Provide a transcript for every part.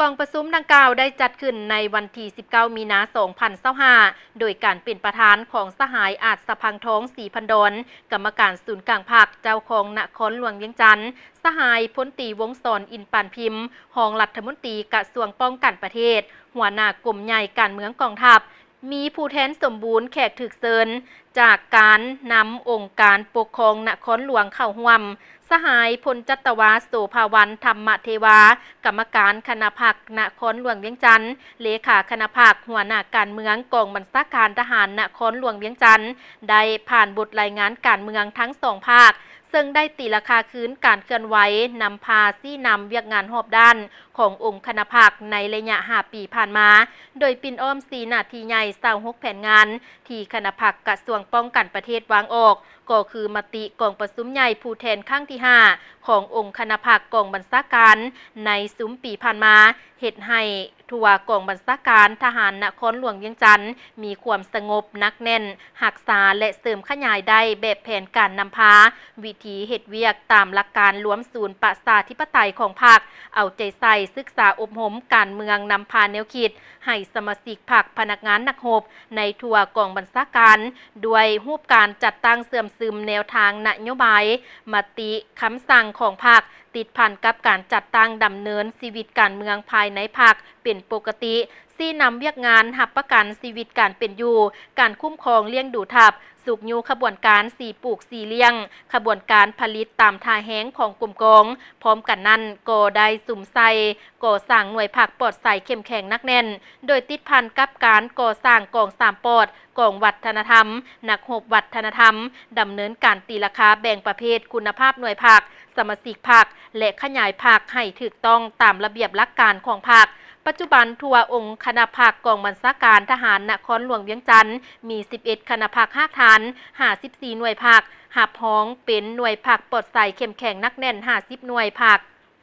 กองประชุมดังกล่าวได้จัดขึ้นในวันที่ 19 มีนาคม 2025 โดยการเป็นประธานของสหายอาจสะพังทองศรีพันดลกรรมการศูนย์กลางภาคเจ้าของนครหลวงเวียงจันทน์สหายพลตรีวงศรอินปานพิมพ์รองรัฐมนตรีกระทรวงป้องกันประเทศหัวหน้ากลุ่มใหญ่การเมืองกองทัพมีผู้แทนสมบูรณ์แขกถึกเชิญจากการนำองค์การปกครองนครหลวงเข้าร่วมสหายพลจัตวาโสภาวันธรรมเทวากรรมการคณะพรรคนครหลวงเวียงจันทน์เลขาคณะพรรคหัวหน้าการเมืองกองบัญชาการทหารนครหลวงเวียงจันทน์ได้ผ่านบทรายงานการเมืองทั้งสองภาคซึ่งได้ตีราคาคืนการเคลื่อนไหวนำพาซี่นำเวียกงานหอบด้านขององค์คณะพรรคในระยะ5 ปีผ่านมาโดยปินอ้อม4 หน้าที่ใหญ่26 แผนงานที่คณะพรรคกระทรวงป้องกันประเทศวางออกก็คือมติกองประชุมใหญ่ผู้แทนครั้งที่ 5 ขององค์คณะพรรคกองบัญชาการในซุ้มปีผ่านมาเฮ็ดให้ทัวกองบัญชาการทหารนครหลวงเวียงจันทน์มีความสงบนักแน่นรักษาและเสริมขยายได้แบบแผนการนำพาวิธีเฮ็ดเวียกตามหลักการรวมศูนย์ประชาธิปไตยของพรรคเอาใจใส่ศึกษาอบรมการเมืองนำพาแนวคิดให้สมาชิกพรรคพนักงานนักรบในทัวกองบัญชาการด้วยรูปการจัดตั้งเสื่อมซึมแนวทางนโยบายมติคำสั่งของพรรคติดพันกับการจัดตั้งดำเนินชีวิตการเมืองภายในพรรคเป็นปกติซี่นำเวียกงานหับประกันชีวิตการเป็นอยู่การคุ้มครองเลี้ยงดูทัพสุกยูขบวนการสีปลูกสีเลี้ยงขบวนการผลิตตามท่าแห้งของกลุ่มกองพร้อมกันนั้นก็ได้สุ่มใส่ก่อสร้างหน่วยผักปลอดใสเข้มแข็งนักแน่นโดยติดพันกับการก่อสร้างกอง3 ปอดกองวัฒนธรรมนักรบวัฒนธรรมดำเนินการตีราคาแบ่งประเภทคุณภาพหน่วยผักสมาชิกผักและขยายผักให้ถูกต้องตามระเบียบหลักการของผักปัจจุบันทัวองค์คณะพรรคกองบัญชาการทหารนครหลวงเวียงจันทน์มี11คณะพรรค5 ฐาน54หน่วยพรรคหับห้องเป็นหน่วยพรรคปลอดใสเข้มแข็งนักแน่น50หน่วยพรรค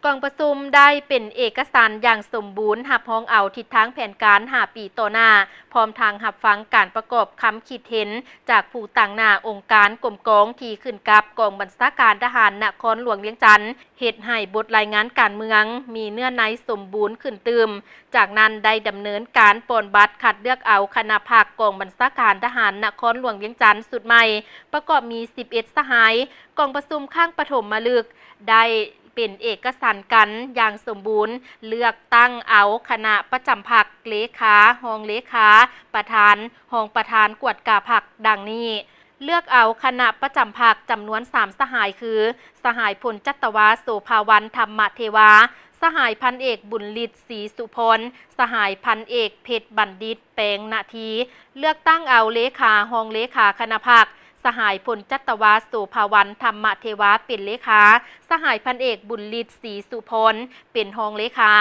กองประชุมได้เป็นเอกสารอย่างสมบูรณ์หับห้องเอาทิศทางแผนการ5 ปีต่อหน้าพร้อมทางหับฟังการประกอบคำคิดเห็นจากผู้ต่างหน้าองค์การกรมกองที่ขึ้นกับกองบัญชาการทหารนครหลวงเวียงจันทน์เฮ็ดให้บทรายงานการเมืองมีเนื้อในสมบูรณ์ขึ้นตืมจากนั้นได้ดำเนินการปนบัตรคัดเลือกเอาคณะพรรคกองบัญชาการทหารนครหลวงเวียงจันทน์สุดใหม่ประกอบมี11สหายกองประชุมข้างปฐมฤกษ์ได้เป็นเอกสารกันอย่างสมบูรณ์เลือกตั้งเอาคณะประจำพรรคเลขารองเลขาประธานรองประธานกวดกาพรรคดังนี้เลือกเอาคณะประจำพรรคจำนวน3สหายคือสหายพลจัตวาโสภาวันธรรมเทวาสหายพันเอกบุญฤทธิ์ศรีสุพลสหายพันเอกเพชรบัณฑิตแปลงนาทีเลือกตั้งเอาเลขารองเลขาคณะพรรคสหายพลจัตวาโสภาวันธรรมเทวาเป็นเลขาสหายพันเอกบุญฤทธิ์ศรีสุพลเป็นรองเลขา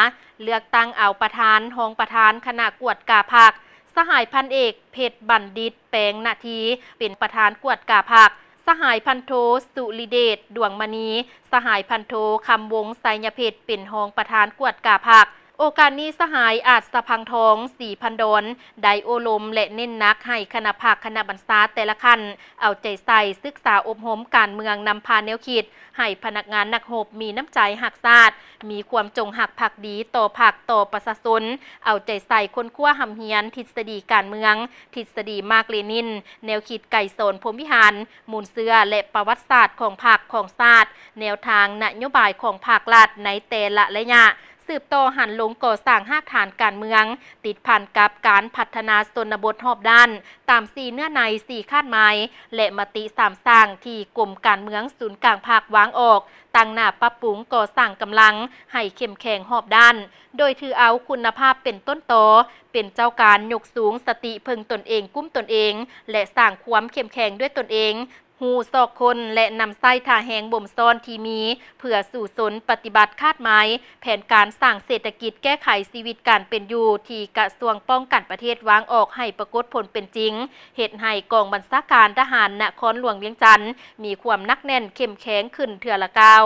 เลือกตั้งเอาประธานรองประธานคณะกวดกาพรรคสหายพันเอกเพชรบัณฑิตแปลงนาทีเป็นประธานกวดกาพรรคสหายพันโทสุริเดชดวงมณีสหายพันโทคำวงไสยเพชรเป็นรองประธานกวดกาพรรคโอกาสนี้สหายอาจสะพังทองศรีพันดลได้โอลมและเน้นนักให้คณะพรรคคณะบัญชาแต่ละขั้นเอาใจใส่ศึกษาอบรมการเมืองนำพาแนวคิดให้พนักงานนักรบมีน้ำใจหักชาติมีความจงหักภักดีต่อพรรคต่อประชาชนเอาใจใส่คนขั้วหำเฮียนทฤษฎีการเมืองทฤษฎีมาร์กเลนินแนวคิดไก่โซนพรหมวิหารมูลเสื้อและประวัติศาสตร์ของพรรคของชาติแนวทางนโยบายของภาครัฐในแต่ละระยะสืบต่อหันลงก่อสร้างรากฐานการเมืองติดพันกับการพัฒนาชนบทรอบด้านตาม4เนื้อใน4คาดหมายและมติ3สร้างที่กรมการเมืองศูนย์กลางภาควางออกตั้งหน้าปรับปรุงก่อสร้างกำลังให้เข้มแข็งรอบด้านโดยถือเอาคุณภาพเป็นต้นตอเป็นเจ้าการยกสูงสติพึงตนเองกุ้มตนเองและสร้างความเข้มแข็งด้วยตนเองหูซอกคนและนำไส้ท่าแหงบ่มซ้อนที่มีเพื่อสู่สนปฏิบัติคาดหมายแผนการสร้างเศรษฐกิจแก้ไขชีวิตการเป็นอยู่ที่กระทรวงป้องกันประเทศวางออกให้ปรากฏผลเป็นจริงเหตุให้กองบัญชาการทหารนครหลวงเวียงจันทน์มีความนักแน่นเข้มแข็งขึ้นเทื่อละก้าว